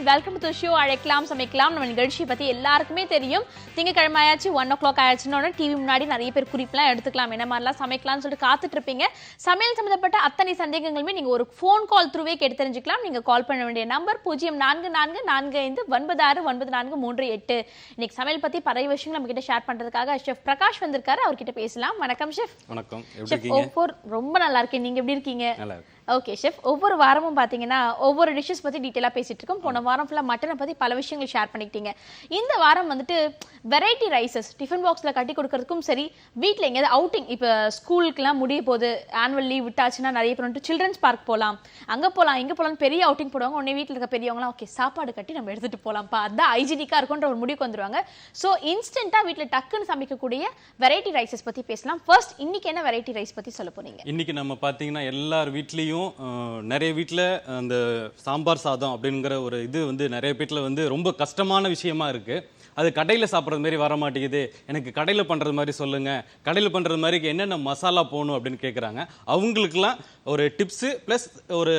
Welcome to show அழைக்கலாம் சமைக்கலாம். நம்ம நிகழ்ச்சியை பற்றி எல்லாருக்குமே தெரியும். திங்கக்கிழமை ஆயாச்சு 1 o'clock ஆயாச்சுன்னு டிவி முன்னாடி நிறைய பேர் குறிப்பெல்லாம் எடுத்துக்கலாம், என்ன மாதிரிலாம் சமைக்கலாம்னு சொல்லிட்டு காத்துட்டு இருப்பீங்க. சமையல் சம்மந்தப்பட்ட அத்தனை சந்தேகங்களுமே நீங்கள் ஒரு ஃபோன் கால் த்ரூவே கேட்டு தெரிஞ்சுக்கலாம். நீங்கள் கால் பண்ண வேண்டிய நம்பர் 0444459438. இன்னைக்கு சமையல் பற்றி பழைய விஷயங்கள் நம்ம கிட்ட ஷேர் பண்ணுறதுக்காக ஷெஃப் பிரகாஷ் வந்திருக்காரு. அவர்கிட்ட பேசலாம். வணக்கம் ஷெஃப். வணக்கம். ரொம்ப நல்லா இருக்கேன். நீங்க எப்படி இருக்கீங்க? ஓகே ஷெஃப், ஒவ்வொரு வாரமும் பார்த்தீங்கன்னா ஒவ்வொரு டிஷ்ஷஸ் பற்றி டீட்டெயிலாக பேசிட்டு இருக்கோம். போன வாரம் ஃபுல்லாக மட்டனை பற்றி பல விஷயங்கள் ஷேர் பண்ணிக்கிட்டீங்க. இந்த வாரம் வந்துட்டு வெரைட்டி ரைசஸ் டிஃபன் பாக்ஸில் கட்டி கொடுக்கறதுக்கும் சரி, வீட்டில் எங்கேயாவது அவுட்டிங், இப்போ ஸ்கூலுக்குலாம் முடிய போது ஆனுவல் லீவ் விட்டாச்சுன்னா நிறைய பேர் வந்துட்டு சில்ட்ரன்ஸ் பார்க் போகலாம், அங்கே போகலாம் இங்கே போகலான்னு பெரிய அவுட்டிங் போடுவாங்க. உடனே வீட்டில் இருக்க பெரியவங்களாம் ஓகே சாப்பாடு கட்டி நம்ம எடுத்துகிட்டு போகலாம்ப்பா, அதுதான் ஹைஜீனிக்காக இருக்குன்ற ஒரு முடிவுக்கு வந்துடுவாங்க. ஸோ இன்ஸ்டண்ட்டாக வீட்டில் டக்குன்னு சமைக்கக்கூடிய வெரைட்டி ரைசஸ் பற்றி பேசலாம். ஃபர்ஸ்ட் இன்னைக்கு என்ன வெரைட்டி ரைஸ் பற்றி சொல்ல போறீங்க? இன்னைக்கு நம்ம பார்த்தீங்கன்னா எல்லார் வீட்லேயும் நிறைய வீட்டில் அந்த சாம்பார் சாதம் அப்படிங்கிற ஒரு இது வந்து நிறைய வீட்டில் வந்து ரொம்ப கஷ்டமான விஷயமா இருக்குது. அது கடையில் சாப்பிட்றது மாதிரி வர மாட்டேங்குது, எனக்கு கடையில் பண்ணுறது மாதிரி சொல்லுங்கள், கடையில் பண்ணுறது மாதிரி என்னென்ன மசாலா போகணும் அப்படின்னு கேட்குறாங்க. அவங்களுக்குலாம் ஒரு டிப்ஸு ப்ளஸ் ஒரு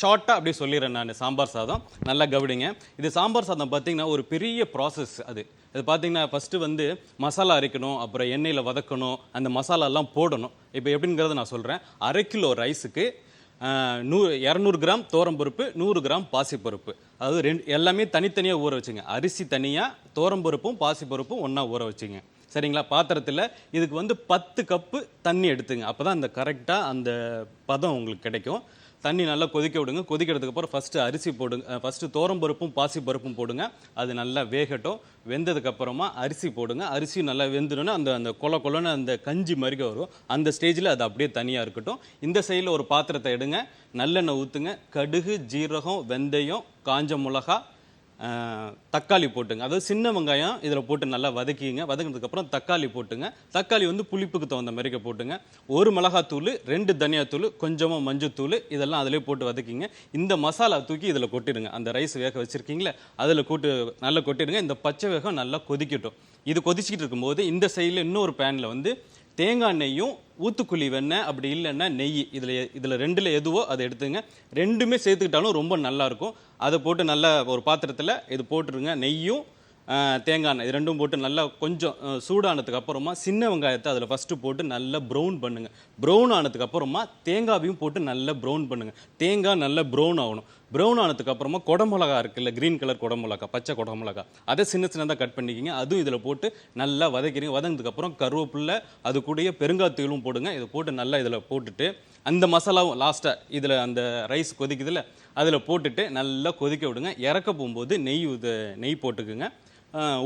ஷார்ட்டாக அப்படி சொல்லிடுறேன் நான். சாம்பார் சாதம் நல்லா கவனிங்க. இது சாம்பார் சாதம் பார்த்திங்கன்னா ஒரு பெரிய ப்ராசஸ். அது பார்த்தீங்கன்னா ஃபஸ்ட்டு வந்து மசாலா அரைக்கணும், அப்புறம் எண்ணெயில் வதக்கணும், அந்த மசாலாலாம் போடணும். இப்போ எப்படிங்கிறத நான் சொல்கிறேன். 1/2 கிலோ ரைஸுக்கு 200 கிராம் தோரம்பருப்பு, 100 கிராம் பாசிப்பருப்பு, அதாவது எல்லாமே தனித்தனியாக ஊற வச்சுங்க. அரிசி தனியாக, தோரம்பருப்பும் பாசிப்பருப்பும் ஒன்றா ஊற வச்சுங்க. சரிங்களா? பாத்திரத்தில் இதுக்கு வந்து 10 கப்பு தண்ணி எடுத்துங்க. அப்போ தான் அந்த கரெக்டாக அந்த பதம் உங்களுக்கு கிடைக்கும். தண்ணி நல்லா கொதிக்க விடுங்க. கொதிக்கிறதுக்கப்புறம் ஃபஸ்ட்டு அரிசி போடுங்க. ஃபஸ்ட்டு தோரம்பருப்பும் பாசிப்பருப்பும் போடுங்க. அது நல்லா வேகட்டும். வெந்ததுக்கப்புறமா அரிசி போடுங்க. அரிசி நல்லா வெந்துடணும். அந்த கொலன்னு அந்த கஞ்சி மாதிரி வரும். அந்த ஸ்டேஜில் அது அப்படியே தனியாக இருக்கட்டும். இந்த சைடில் ஒரு பாத்திரத்தை எடுங்க. நல்லெண்ணெய் ஊற்றுங்க. கடுகு, ஜீரகம், வெந்தயம், காஞ்ச மிளகா, தக்காளி போட்டுங்க. அதாவது சின்ன வெங்காயம் இதில் போட்டு நல்லா வதக்கிங்க. வதக்கினதுக்கப்புறம் தக்காளி போட்டுங்க. தக்காளி வந்து புளிப்புக்கு தகுந்த மாதிரிக்க போட்டுங்க. 1 மிளகாத்தூள், 2 தனியாத்தூள், கொஞ்சமாக மஞ்சத்தூள், இதெல்லாம் அதிலே போட்டு வதக்கிங்க. இந்த மசாலா தூக்கி இதில் கொட்டிடுங்க. அந்த ரைஸ் வேக வச்சுருக்கீங்களே அதில் நல்லா கொட்டிடுங்க. இந்த பச்சை வேகம் நல்லா கொதிக்கட்டும். இது கொதிச்சிக்கிட்டு இருக்கும்போது இந்த சைடில் இன்னொரு பேனில் வந்து தேங்காய் நெய்யும் ஊத்துக்குழி வெண்ணெய், அப்படி இல்லைன்னா நெய், இதில் ரெண்டில் எதுவோ அதை எடுத்துங்க. ரெண்டுமே சேர்த்துக்கிட்டாலும் ரொம்ப நல்லாயிருக்கும். அதை போட்டு நல்லா ஒரு பாத்திரத்தில் இது போட்டுருங்க. நெய்யும் தேங்காய் எண்ணெய் இது ரெண்டும் போட்டு நல்லா கொஞ்சம் சூடானதுக்கு அப்புறமா சின்ன வெங்காயத்தை அதில் ஃபஸ்ட்டு போட்டு நல்லா ப்ரௌன் பண்ணுங்கள். ப்ரௌன் ஆனதுக்கு அப்புறமா தேங்காயும் போட்டு நல்லா ப்ரௌன் பண்ணுங்கள். தேங்காய் நல்லா ப்ரௌன் ஆகணும். ப்ரௌன் ஆனதுக்கு அப்புறமா குடமிளகா இருக்குல்ல, க்ரீன் கலர் குடமிளகா, பச்சை குடமிளகா, அதை சின்னதாக கட் பண்ணிக்கிங்க. அதுவும் இதில் போட்டு நல்லா வதக்கிறீங்க. வதங்கினதுக்கப்புறம் கருவேப்பில்லை, அது கூடயே பெருங்காத்தூளும் போடுங்க. இதை போட்டு நல்லா இதில் போட்டுட்டு அந்த மசாலாவும் லாஸ்ட்டாக இதில் அந்த ரைஸ் கொதிக்குதில்ல அதில் போட்டுட்டு நல்லா கொதிக்க விடுங்க. இறக்க போகும்போது நெய் போட்டுக்குங்க.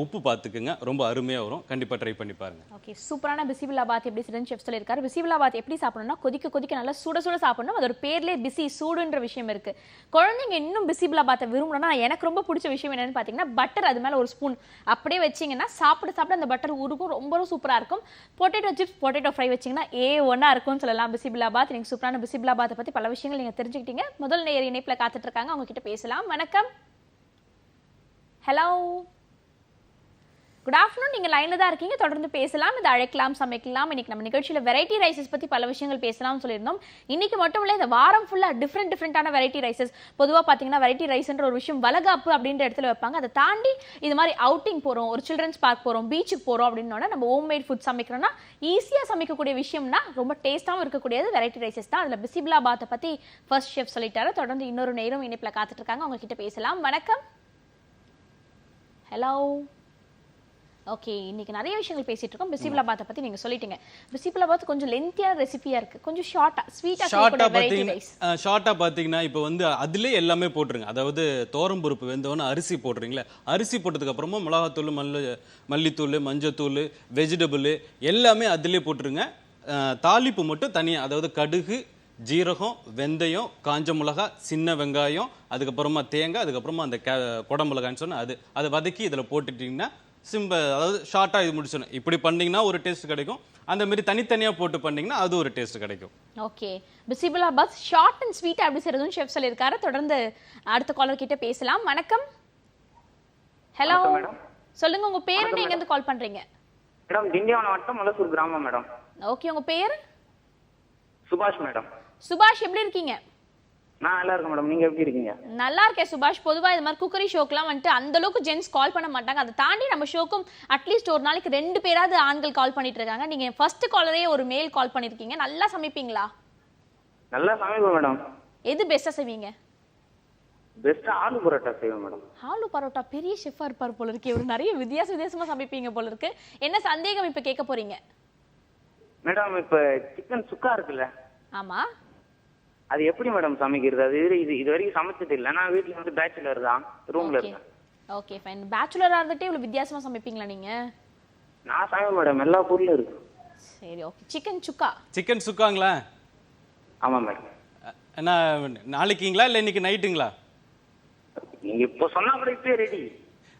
உப்பு பார்த்துக்குங்க. ரொம்ப அருமையாக வரும். கண்டிப்பாக ட்ரை பண்ணி பாருங்கள். ஓகே, சூப்பரான பிசிபிலாபாத் எப்படி சிறந்த செஃப் சொல்லியிருக்காரு. பிசிபிலாபாத் எப்படி சாப்பிடணும்னா கொதிக்க நல்லா சுட சாப்பிடணும். அதோட பேர்லேயே பிசி சூடுன்ற விஷயம் இருக்கு. குழந்தைங்க இன்னும் பிசிபிலாபாத்தை விரும்பணும்னா எனக்கு ரொம்ப பிடிச்ச விஷயம் என்னன்னு பார்த்தீங்கன்னா பட்டர் அது மேலே ஒரு ஸ்பூன் அப்படியே வச்சிங்கன்னா சாப்பிட அந்த பட்டர் உருக்கும். ரொம்ப சூப்பராக இருக்கும். பொட்டேட்டோ சிப்ஸ், பொட்டேட்டோ ஃப்ரை வச்சிங்கன்னா ஒன்றா இருக்கும்னு சொல்லலாம் பிசிபிலாபாத். நீங்கள் சூப்பரான பிசிபிலாபாத்தை பற்றி பல விஷயங்கள் நீங்கள் தெரிஞ்சுக்கிட்டீங்க. முதல் நேர் இணைப்பில் காத்துட்டு இருக்காங்க, அவங்க கிட்ட பேசலாம். வணக்கம். Hello, good afternoon. நீங்கள் லைனில் தான் இருக்கீங்க, தொடர்ந்து பேசலாம். இது அழைக்கலாம் சமைக்கலாம். இன்னைக்கு நம்ம நிகழ்ச்சியில் வெரைட்டி ரைசஸ் பற்றி பல விஷயங்கள் பேசலாம்னு சொல்லியிருந்தோம். இன்னைக்கு மட்டும் இல்லை, இந்த வாரம் ஃபுல்லாக டிஃப்ரெண்டான வெரைட்டி ரைசஸ். பொதுவாக பார்த்தீங்கன்னா வெரைட்டி ரைஸ்ன்ற ஒரு விஷயம் வளகாப்பு அப்படின்ற இடத்துல வைப்பாங்க. அதை தாண்டி இது மாதிரி அவுட்டிங் போகிறோம், ஒரு சில்ட்ரன்ஸ் பார்க் போகிறோம், பீச்சுக்கு போகிறோம் அப்படின்னா நம்ம ஹோம்மேட் ஃபுட் சமைக்கிறோம்னா ஈஸியாக சமைக்கக்கூடிய விஷயம்னா ரொம்ப டேஸ்ட்டாகவும் இருக்கக்கூடியது வெரைட்டி ரைசஸ் தான். அதில் பிசிபிலாபாத்தை பற்றி ஃபர்ஸ்ட் ஷெஃப் சொல்லிட்டாரு. தொடர்ந்து இன்னொரு நேரம் இணைப்பில் காத்துட்டு இருக்காங்க, அவங்க கிட்ட பேசலாம். வணக்கம். ஹலோ. ஓகே, இன்னைக்கு நிறைய விஷயங்கள் பேசிட்டு இருக்கோம். பிசிபிலாபாத்தை பத்தி நீங்க சொல்லிட்டீங்க. பிசிபிலாபாத் கொஞ்சம் லென்த்தியான ரெசிபியா இருக்கு, கொஞ்சம் ஷார்ட்டா பாத்தீங்கன்னா இப்போ வந்து அதுல எல்லாமே போட்டுருங்க. அதாவது தோரம்பருப்பு வெந்தவொன்னு அரிசி போடுறீங்களா, அரிசி போட்டதுக்கு அப்புறமா மிளகாத்தூள், மல்லித்தூள், மஞ்சத்தூள், வெஜிடபிள் எல்லாமே அதுலயே போட்டுருங்க. தாளிப்பு மட்டும் தனியா, அதாவது கடுகு, ஜீரகம், வெந்தயம், காஞ்ச மிளகா, சின்ன வெங்காயம், அதுக்கப்புறமா தேங்காய், அதுக்கப்புறமா அந்த குடமிளகான்னு சொன்னா அதை வதக்கி இதில் போட்டுட்டீங்கன்னா சிம்பிள். அதாவது ஷார்ட்டாக இது முடிச்சிடணும். இப்படி பண்ணிங்கன்னா ஒரு டேஸ்ட் கிடைக்கும். அந்த மாதிரி தனித்தனியாக போட்டு பண்ணிங்கன்னா அது ஒரு டேஸ்ட் கிடைக்கும். Okay, bisi bele bath short and sweet அப்படி செய்யறதுன்னு ஷெஃப் சொல்லியிருக்காரு. தொடர்ந்து அடுத்த காலர் கிட்ட பேசலாம். வணக்கம். ஹலோ, சொல்லுங்க உங்க பேர் என்ன, எங்க இருந்து கால் பண்றீங்க? மேடம், திண்டிவனம் மாவட்டம் மலசூர் கிராமம் மேடம். ஓகே, உங்க பேர்? சுபாஷ் மேடம். சுபாஷ், எப்படி இருக்கீங்க? நான் நல்லா இருக்கேன் மேடம். நீங்க எப்படி இருக்கீங்க? நல்லா இருக்கேன் சுபாஷ். பொதுவா இது மாதிரி குக்கரி ஷோக்கெல்லாம் வந்துட்டு அந்த அளவுக்கு ஜென்ஸ் கால் பண்ண மாட்டாங்க. அதை தாண்டி நம்ம ஷோக்கும் அட்லீஸ்ட் ஒரு நாளைக்கு 2 பேராவது ஆண்கள் கால் பண்ணிட்டு இருக்காங்க. நீங்க ஃபர்ஸ்ட் காலரே ஒரு மேல் கால் பண்ணிருக்கீங்க. நல்லா சமைப்பீங்களா? நல்லா சமைப்பேன் மேடம். எது பெஸ்டா செய்வீங்க? பெஸ்டா ஆலு பரோட்டா செய்வேன் மேடம். ஆலு பரோட்டா பெரிய ஷெஃபா இருப்பார் போல இருக்கு. இவர் நிறைய வித்தியாசமா சமைப்பீங்க போல இருக்கு. என்ன சந்தேகம் இப்ப கேட்க போறீங்க? மேடம் இப்ப சிக்கன் சுக்கா இருக்குல்ல, ஆமா, அது எப்படி மேடம் சமைக்கிறது? அது இது வரைக்கும் சமைச்சது இல்ல. நான் வீட்டுல வந்து பேச்சுலர் தான், ரூம்ல இருக்கேன். Okay fine. பேச்சுலரா இருந்துட்டே இவ்வளவு வித்தியாசமா சமைப்பீங்களா நீங்க? நான் சமைப்பேன் மேடம், எல்லா பொருளும் இருக்கு. சரி ஓகே. சிக்கன் சுக்கா. சிக்கன் சுக்காங்களா? ஆமா மேடம். என்ன நாளைக்குங்களா இல்லை இன்னைக்கு நைட்டுங்களா? நீங்க இப்போ சொன்னா கூட இப்பயே ரெடி.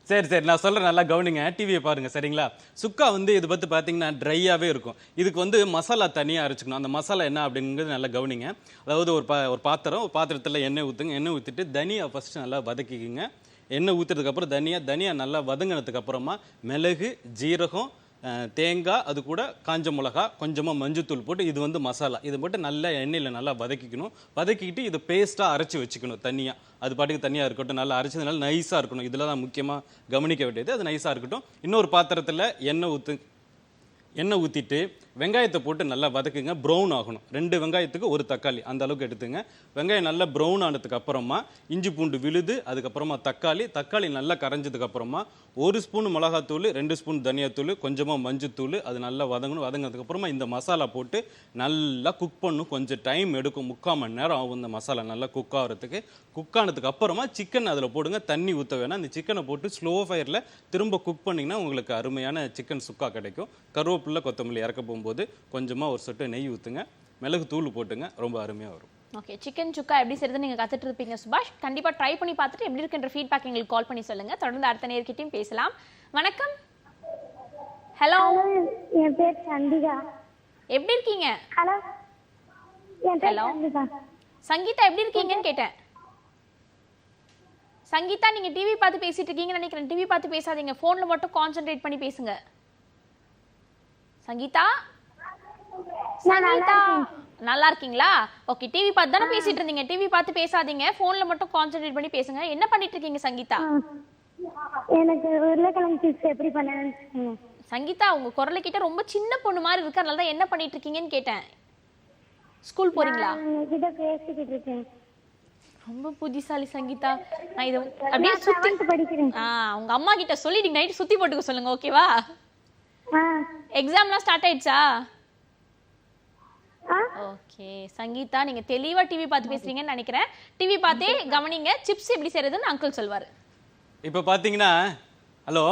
சரி சரி, நான் சொல்கிறேன், நல்லா கவனிங்க, டிவியை பாருங்கள் சரிங்களா? சுக்கா வந்து இது பற்றி பார்த்தீங்கன்னா ட்ரையாகவே இருக்கும். இதுக்கு வந்து மசாலா தனியாக அரைச்சிக்கணும். அந்த மசாலா என்ன அப்படிங்கிறது நல்லா கவனிங்க. அதாவது ஒரு பாத்திரத்தில் எண்ணெய் ஊற்றுங்க. எண்ணெய் ஊற்றிட்டு தனியா ஃபஸ்ட்டு நல்லா வதக்கிக்கிங்க. எண்ணெய் ஊற்றுறதுக்கப்புறம் தனியா நல்லா வதங்கினதுக்கப்புறமா மிளகு, ஜீரகம், தேங்காய், அது கூட காஞ்ச மிளகா, கொஞ்சமாக மஞ்சத்தூள் போட்டு இது வந்து மசாலா. இது போட்டு நல்லா எண்ணெயில் நல்லா வதக்கிக்கணும். வதக்கிக்கிட்டு இது பேஸ்ட்டாக அரைச்சி வச்சுக்கணும் தனியாக. அது பாட்டுக்கு தனியாக இருக்கட்டும். நல்லா அரைச்சதுனால நைஸாக இருக்கணும். இதில் தான் முக்கியமாக கவனிக்க வேண்டியது. அது நைஸாக இருக்கட்டும். இன்னொரு பாத்திரத்தில் எண்ணெய் ஊற்றிட்டு வெங்காயத்தை போட்டு நல்லா வதக்குங்க. ப்ரௌன் ஆகணும். 2 வெங்காயத்துக்கு 1 தக்காளி அந்த அளவுக்கு எடுத்துங்க. வெங்காயம் நல்லா ப்ரௌன் ஆனதுக்கு அப்புறமா இஞ்சி பூண்டு விழுது, அதுக்கப்புறமா தக்காளி நல்லா கரைஞ்சதுக்கு அப்புறமா 1 ஸ்பூன் மிளகாத்தூள், 2 ஸ்பூன் தனியாத்தூள், கொஞ்சமாக மஞ்சத்தூள், அது நல்லா வதங்கணும். வதங்கினதுக்கு அப்புறமா இந்த மசாலா போட்டு நல்லா குக் பண்ணணும். கொஞ்சம் டைம் எடுக்கும், 3/4 மணி நேரம் ஆகும் இந்த மசாலா நல்லா குக் ஆகிறதுக்கு. குக் ஆனதுக்கு அப்புறமா சிக்கன் அதில் போடுங்க. தண்ணி ஊற்ற வேணாம். இந்த சிக்கனை போட்டு ஸ்லோ ஃபயரில் திரும்ப குக் பண்ணிங்கன்னா உங்களுக்கு அருமையான சிக்கன் சுக்கா கிடைக்கும். கருவேப்பிலை, கொத்தமல்லி இறக்க போகும்போது கொஞ்சமாக ஒரு சொட்டு நெய் ஊற்றுங்க. மிளகு தூள் போட்டுங்க. ரொம்ப அருமையாக வரும். ஓகே, சிக்கன் சுக்கா எப்படி செய்யறது நீங்க கத்துட்டு இருப்பீங்க சுபாஷ். கண்டிப்பா ட்ரை பண்ணி பார்த்துட்டு எப்படி இருக்குன்ற ஃபீட்பேக் எங்களுக்கு கால் பண்ணி சொல்லுங்க. தொடர்ந்து அடுத்த நேர்கிட்டயும் பேசலாம். வணக்கம். ஹலோ, என் பேர் சந்திகா. எப்படி இருக்கீங்க? ஹலோ, என் பேர் ஹலோ சந்திகா. சங்கீதா, எப்படி இருக்கீங்கன்னு கேட்டேன். சங்கீதா, நீங்க டிவி பார்த்து பேசிட்டு இருக்கீங்கன்னு நினைக்கிறேன். டிவி பார்த்து பேசாதீங்க, போன்ல மட்டும் கான்சென்ட்ரேட் பண்ணி பேசுங்க. சங்கீதா, சங்கீதா நல்லா இருக்கீங்களா? ஓகே, டிவி பார்த்து தானே பேசிட்டு இருந்தீங்க. டிவி பார்த்து பேசாதீங்க, போன்ல மட்டும் கான்சென்ட்ரேட் பண்ணி பேசுங்க. என்ன பண்ணிட்டு இருக்கீங்க சங்கீதா? எனக்கு உருளைக்கிழங்கு சிப்ஸ் எப்படி பண்ணணும்னு. சங்கீதா, உங்க குரலை கிட்ட ரொம்ப சின்ன பொண்ணு மாதிரி இருக்கு. அதனால தான் என்ன பண்ணிட்டு இருக்கீங்கன்னு கேட்டேன். ஸ்கூல் போறீங்களா? உங்ககிட்ட பேசிக்கிட்டு இருக்கேன். ரொம்ப புத்திசாலி சங்கீதா. நான் இதை அப்படியே சுத்தி படிக்கிறேன். உங்க அம்மா கிட்ட சொல்லிட்டு நைட் சுத்தி போட்டுக்க சொல்லுங்க, ஓகேவா? எக்ஸாம்லாம் ஸ்டார்ட் ஆயிடுச்சா? ஓகே சங்கீதா, நீங்க தெளிவா டிவி பார்த்து பேசுறீங்கன்னு நினைக்கிறேன். டிவி பார்த்தே கவனிங்க. சிப்ஸ் எப்படி செய்யறதுன்னு அங்கிள் சொல்வாரு. இப்போ பார்த்தீங்கன்னா, ஹலோ,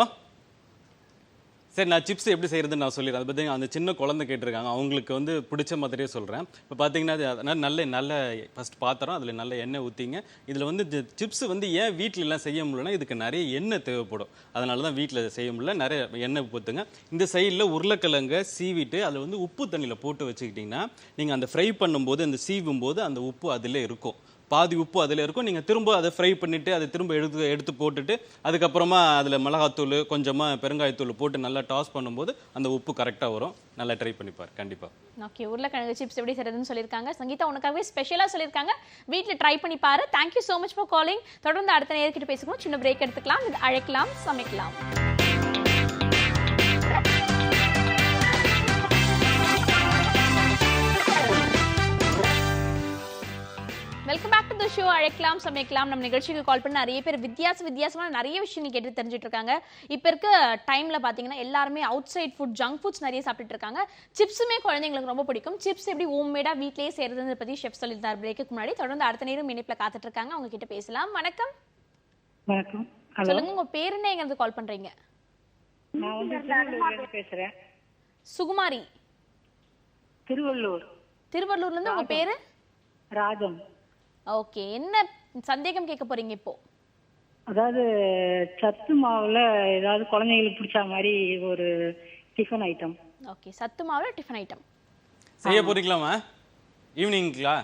சரி, நான் சிப்ஸ் எப்படி செய்யறதுன்னு நான் சொல்லிடுறேன். அது பார்த்தீங்கன்னா அந்த சின்ன குழந்தை கேட்டிருக்காங்க, அவங்களுக்கு வந்து பிடிச்ச மாதிரியே சொல்கிறேன். இப்போ பார்த்தீங்கன்னா நல்ல ஃபஸ்ட் பாத்திரம், அதில் நல்ல எண்ணெய் ஊற்றிங்க. இதில் வந்து சிப்ஸ் வந்து ஏன் வீட்டிலலாம் செய்ய முடியலன்னா இதுக்கு நிறைய எண்ணெய் தேவைப்படும். அதனால தான் வீட்டில் செய்ய முடியல. நிறைய எண்ணெய் ஊற்றுங்க. இந்த சைடில் உருளைக்கிழங்கை சீவிட்டு அதில் வந்து உப்பு தண்ணியில் போட்டு வச்சுக்கிட்டிங்கன்னா நீங்கள் அந்த ஃப்ரை பண்ணும்போது, அந்த சீவும் போது அந்த உப்பு அதில் இருக்கும். பாதி உப்பு அதில் இருக்கும். நீங்கள் திரும்ப அதை ஃப்ரை பண்ணிவிட்டு அதை திரும்ப எடுத்து போட்டுட்டு அதுக்கப்புறமா அதில் மிளகாத்தூள், கொஞ்சமாக பெருங்காயத்தூள் போட்டு நல்லா டாஸ் பண்ணும்போது அந்த உப்பு கரெக்டாக வரும். நல்லா ட்ரை பண்ணிப்பார் கண்டிப்பாக. ஓகே, உருளைக்கிழங்கு சிப்ஸ் எப்படி செய்யறதுன்னு சொல்லியிருக்காங்க. சங்கீதா உனக்காகவே ஸ்பெஷலாக சொல்லியிருக்காங்க. வீட்டில் ட்ரை பண்ணி பாரு. Thank you so much for calling. தொடர்ந்து அடுத்த நேர்கிட்ட பேசிக்கணும். சின்ன பிரேக் எடுத்துக்கலாம். இது அழைக்கலாம் சமைக்கலாம். Welcome back to the show அழைக்கலாம் சமைக்கலாம். நம்ம நிகழ்ச்சிக்கு கால் பண்ணி நிறைய பேர் வித்தியாசமான நிறைய விஷயங்கள் கேட்டு தெரிஞ்சுட்டு இருக்காங்க. இப்போ இருக்க டைம்ல பாத்தீங்கன்னா எல்லாருமே outside food, junk foods நிறைய சாப்பிட்டுட்டு இருக்காங்க. சிப்ஸுமே குழந்தைங்களுக்கு ரொம்ப பிடிக்கும். சிப்ஸ் எப்படி ஹோம்மேடா வீட்லயே செய்யறதுன்னு பத்தி ஷெஃப் சொல்லியிருந்தார் பிரேக்குக்கு முன்னாடி. தொடர்ந்து அடுத்த நேரம் இணைப்புல காத்துட்டு இருக்காங்க. அவங்க கிட்ட பேசலாம். வணக்கம். வணக்கம். சொல்லுங்க, உங்க பேர் என்ன, எங்க இருந்து கால் பண்றீங்க? நான் வந்து திருவள்ளூர்ல இருந்து பேசுறேன். சுகுமாரி. திருவள்ளூர்ல இருந்து. உங்க பேரு? ராஜம். ஓகே, என்ன சந்தேகம் கேட்க போறீங்க இப்போ? அதாவது சத்து மாவுல ஏதாவது குழந்தைங்களுக்கு பிடிச்ச மாதிரி ஒரு டிஃபன் ஐட்டம். ஓகே, சத்து மாவுல டிஃபன் ஐட்டம் செய்ய போறீங்களாமா? ஈவினிங்களா?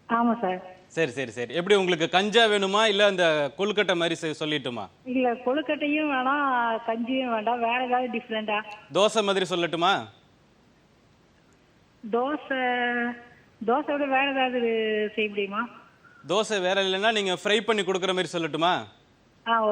ஆமா சார். சரி சரி சரி. எப்படி உங்களுக்கு கஞ்சா வேணுமா இல்லை அந்த கொழுக்கட்டை மாதிரி சொல்லிட்டுமா? இல்ல, கொழுக்கட்டையும் வேணாம், கஞ்சியும் வேண்டாம். வேற ஏதாவது டிஃப்ரெண்டா? தோசை மாதிரி சொல்லட்டுமா? தோசையோட வேற ஏதாவது செய்ய முடியுமா? தோசை வேற இல்லைன்னா நீங்க ஃப்ரை பண்ணி கொடுக்குற மாதிரி சொல்லட்டுமா?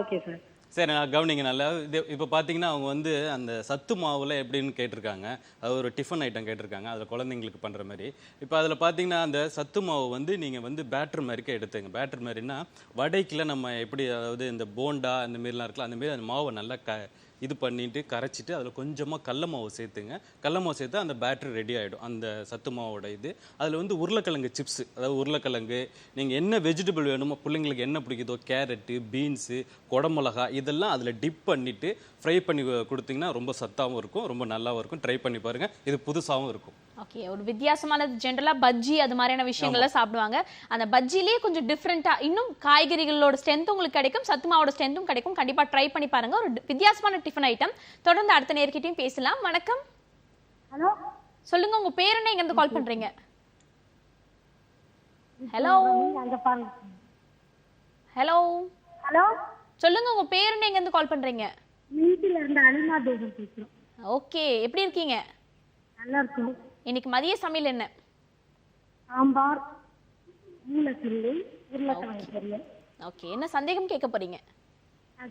Okay sir. சரி, நான் கவனிங்க நல்லா. இப்போ பார்த்தீங்கன்னா அவங்க வந்து அந்த சத்து மாவுல எப்படின்னு கேட்டிருக்காங்க. அது ஒரு டிஃபன் ஐட்டம் கேட்டிருக்காங்க, அதில் குழந்தைங்களுக்கு பண்ணுற மாதிரி. இப்போ அதில் பார்த்தீங்கன்னா அந்த சத்து மாவு வந்து நீங்கள் வந்து பேட்டர் மாதிரிக்கே எடுத்துங்க. பேட்டர் மாதிரின்னா வடைக்குள்ள நம்ம எப்படி, அதாவது இந்த போண்டா அந்த மாரிலாம் இருக்குல்ல, அந்த மாரி அந்த மாவை நல்லா இது பண்ணிட்டு கரைச்சிட்டு அதில் கொஞ்சமாக கடல மாவு சேர்த்துங்க. கடல மாவு சேர்த்து அந்த பேட்டரி ரெடி ஆகிடும், அந்த சத்து மாவோட இது. அதில் வந்து உருளைக்கிழங்கு சிப்ஸு, அதாவது உருளைக்கிழங்கு நீங்கள் என்ன வெஜிடபிள் வேணுமோ, பிள்ளைங்களுக்கு என்ன பிடிக்குதோ, கேரட்டு, பீன்ஸு, குடமிளகா இதெல்லாம் அதில் டிப் பண்ணிவிட்டு ஃப்ரை பண்ணி கொடுத்தீங்கன்னா ரொம்ப சத்தாகவும் இருக்கும், ரொம்ப நல்லாவும் இருக்கும். ட்ரை பண்ணி பாருங்கள், இது புதுசாகவும் இருக்கும். ஓகே, ஒரு வித்தியாசமான ஜென்ரலா பஜ்ஜி அது மாதிரியான விஷயங்கள்லாம் சாப்பிடுவாங்க. அந்த பஜ்ஜிலேயே கொஞ்சம் டிஃப்ரெண்டா இன்னும் காய்கறிகளோட ஸ்ட்ரென்த் உங்களுக்கு கிடைக்கும், சத்து மாவோட ஸ்ட்ரென்த்தும் கிடைக்கும். கண்டிப்பா ட்ரை பண்ணி பாருங்க, ஒரு வித்தியாசமான டிஃபன் ஐட்டம். தொடர்ந்து அடுத்த நேர்கிட்டயும் பேசலாம். வணக்கம். ஹலோ, சொல்லுங்க, உங்க பேர் என்ன, எங்க இருந்து கால் பண்றீங்க? ஹலோ அங்க பாருங்க. ஹலோ ஹலோ, சொல்லுங்க, உங்க பேர் என்ன, எங்க இருந்து கால் பண்றீங்க? வீட்டுல இருந்து அலிமா பேகம் பேசுறோம். ஓகே, எப்படி இருக்கீங்க? நல்லா இருக்கும். இன்னைக்கு மதிய சமையல் என்ன? சாம்பார், மூளைக்கிள்ளி, உருளைக்கிழங்கு பொரியல். ஓகே, என்ன சந்தேகம் கேட்க போறீங்க?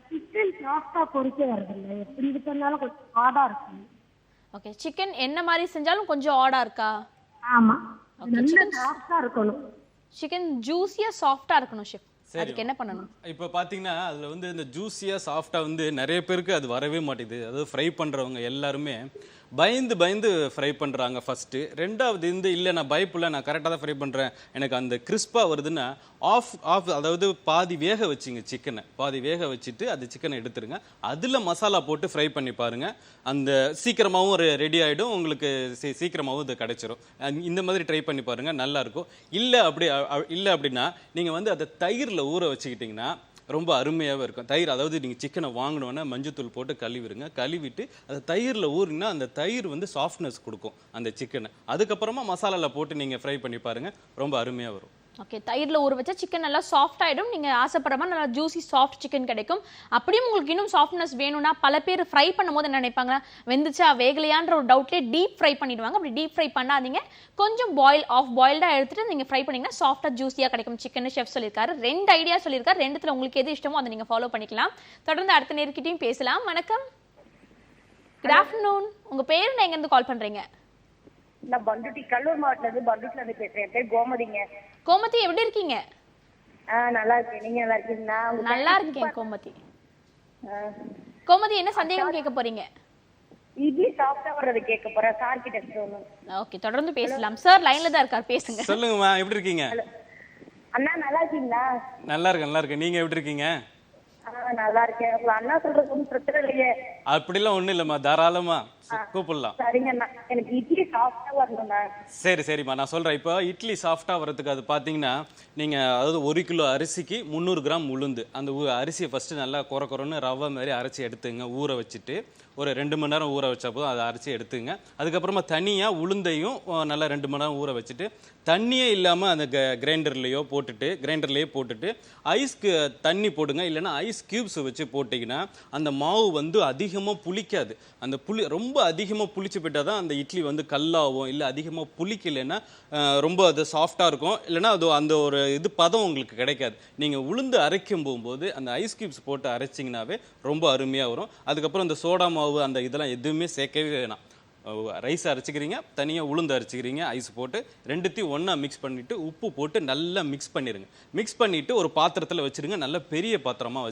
சிக்கன் சாஃப்டா பொரிக்க வருதில்ல, எப்படி இது பண்ணாலும் கொஞ்சம் ஹார்டா இருக்கும். ஓகே, சிக்கன் என்ன மாதிரி செஞ்சாலும் கொஞ்சம் ஆடா இருக்கா? ஆமா, Okay, நல்ல சாஃப்டா இருக்கணும். சிக்கன் ஜூஸியா சாஃப்டா இருக்கணும் ஷெஃப். அதுக்கு என்ன பண்ணணும்? இப்போ பார்த்தீங்கன்னா அதில் வந்து இந்த ஜூஸியாக சாஃப்டாக வந்து நிறைய பேருக்கு அது வரவே மாட்டேங்குது. அதாவது ஃப்ரை பண்ணுறவங்க எல்லாருமே பயந்து ஃப்ரை பண்ணுறாங்க ஃபஸ்ட்டு. ரெண்டாவது இல்லை நான் பயப்பில்லை, நான் கரெக்டாக தான் ஃப்ரை பண்ணுறேன், எனக்கு அந்த கிறிஸ்பாக வருதுன்னா ஆஃப் அதாவது பாதி வேக வச்சுங்க சிக்கனை. பாதி வேக வச்சுட்டு அது சிக்கனை எடுத்துருங்க. அதில் மசாலா போட்டு ஃப்ரை பண்ணி பாருங்கள். அந்த சீக்கிரமாகவும் ரெடி ஆகிடும் உங்களுக்கு, சீக்கிரமாகவும் இது கிடைச்சிரும். இந்த மாதிரி ட்ரை பண்ணி பாருங்கள், நல்லாயிருக்கும். இல்லை அப்படின்னா நீங்கள் வந்து அதை தயிரில் ஊற வச்சுக்கிட்டிங்கன்னா ரொம்ப அருமையாகவே இருக்கும். தயிர், அதாவது நீங்கள் சிக்கனை வாங்கினோன்னா மஞ்சத்தூள் போட்டு கழுவிடுங்க. கழுவிட்டு அதை தயிரில் ஊறினா அந்த தயிர் வந்து சாஃப்ட்னஸ் கொடுக்கும் அந்த சிக்கனை. அதுக்கப்புறமா மசாலாவில் போட்டு நீங்கள் ஃப்ரை பண்ணி பாருங்கள், ரொம்ப அருமையாக வரும். ஓகே, தயிரில் ஊற வச்சா சிக்கன் நல்லா சாஃப்ட் ஆகிடும். நீங்கள் ஆசைப்படுற மாதிரி நல்லா ஜூஸி சாஃப்ட் சிக்கன் கிடைக்கும். அப்படியும் உங்களுக்கு இன்னும் சாஃப்ட்னஸ் வேணும்னா பல பேர் ஃப்ரை பண்ணும்போது என்ன நினைப்பாங்க, வெந்துச்சா வேகலையான்ற ஒரு டவுட்லேயே டீப் ஃப்ரை பண்ணிடுவாங்க. அப்படி டீப் ஃப்ரை பண்ணாதீங்க, கொஞ்சம் பாயில்டாக எடுத்துட்டு நீங்கள் ஃப்ரை பண்ணிங்கன்னா சாஃப்டாக ஜூஸியாக கிடைக்கும் சிக்கன். ஷெஃப் சொல்லியிருக்காரு, 2 ஐடியா சொல்லியிருக்காரு. 2த்துல உங்களுக்கு எது இஷ்டமோ அதை நீங்கள் ஃபாலோ பண்ணிக்கலாம். தொடர்ந்து அடுத்த நேர்கிட்டையும் பேசலாம். வணக்கம், குட் ஆஃப்டர்நூன். உங்கள் பேர் என்ன, எங்கேருந்து கால் பண்ணுறீங்க? நான் பண்டுட்டி, கடலூர் மாவட்டத்துல இருந்து பண்டுட்டில இருந்து பேசுறேன். என் பேர் கோமதிங்க. கோமதி, எப்படி இருக்கீங்க? நல்லா இருக்கேன், நீங்க நல்லா இருக்கீங்களா? நல்லா இருக்கேன் கோமதி. கோமதி, என்ன சந்தேகம் கேட்க போறீங்க? இட்லி சாஃப்டா வர்றது கேட்க போறேன், சார் கிட்ட சொல்லணும். ஓகே, தொடர்ந்து பேசலாம். சார் லைன்ல தான் இருக்கார், பேசுங்க. சொல்லுங்கம்மா, எப்படி இருக்கீங்க? அண்ணா நல்லா இருக்கீங்களா? நல்லா இருக்கேன். நீங்க எப்படி இருக்கீங்க? நல்லா இருக்கேன். உங்க அண்ணா சொல்றது ஒன்றும் பிரச்சனை இல்லையே? அப்படிலாம் ஒண்ணும் இல்லம்மா, தாராளமா கூப்பிடலாம். சரிங்கண்ணா, எனக்கு இட்லி சாஃப்டா வரணும்ண்ணா. சரிம்மா, நான் சொல்றேன். இப்போ இட்லி சாஃப்டா வரதுக்கு அது பாத்தீங்கன்னா நீங்க, அதாவது 1 கிலோ அரிசிக்கு 300 கிராம் உளுந்து, அந்த அரிசியை ஃபர்ஸ்ட் நல்லா குறைன்னு ரவை மாதிரி அரைச்சி எடுத்துங்க. ஊற வச்சுட்டு ஒரு 2 மணி நேரம் ஊற வச்சா போதும், அதை அரைச்சி எடுத்துங்க. அதுக்கப்புறமா தனியாக உளுந்தையும் நல்லா 2 மணி நேரம் ஊற வச்சுட்டு, தண்ணியே இல்லாமல் அந்த கிரைண்டர்லேயே போட்டுட்டு ஐஸ்க்கு தண்ணி போடுங்க. இல்லைன்னா ஐஸ் கியூப்ஸ் வச்சு போட்டிங்கன்னா அந்த மாவு வந்து அதிகமாக புளிக்காது. அந்த ரொம்ப அதிகமாக புளிச்சு போயிட்டால் தான் அந்த இட்லி வந்து கல்லாகும். இல்லை அதிகமாக புளிக்கலைன்னா ரொம்ப அது சாஃப்டாக இருக்கும். இல்லைன்னா அது அந்த ஒரு இது பதம் உங்களுக்கு கிடைக்காது. நீங்கள் உளுந்து அரைக்கும் போகும்போது அந்த ஐஸ் கியூப்ஸ் போட்டு அரைச்சிங்கனாவே ரொம்ப அருமையாக வரும். அதுக்கப்புறம் இந்த சோடா மாவு அந்த இதெல்லாம் எதுவுமே சேர்க்கவே வேணாம். ரைஸ் அரைச்சிக்கிறீங்க, தனியாக உளுந்து அரைச்சிக்கிறீங்க, ஐஸ் போட்டு ரெண்டுத்தையும் ஒன்றா மிக்ஸ் பண்ணிவிட்டு உப்பு போட்டு நல்லா மிக்ஸ் பண்ணிடுங்க. மிக்ஸ் பண்ணிவிட்டு ஒரு பாத்திரத்தில் வச்சுருங்க. நல்ல பெரிய பாத்திரமாக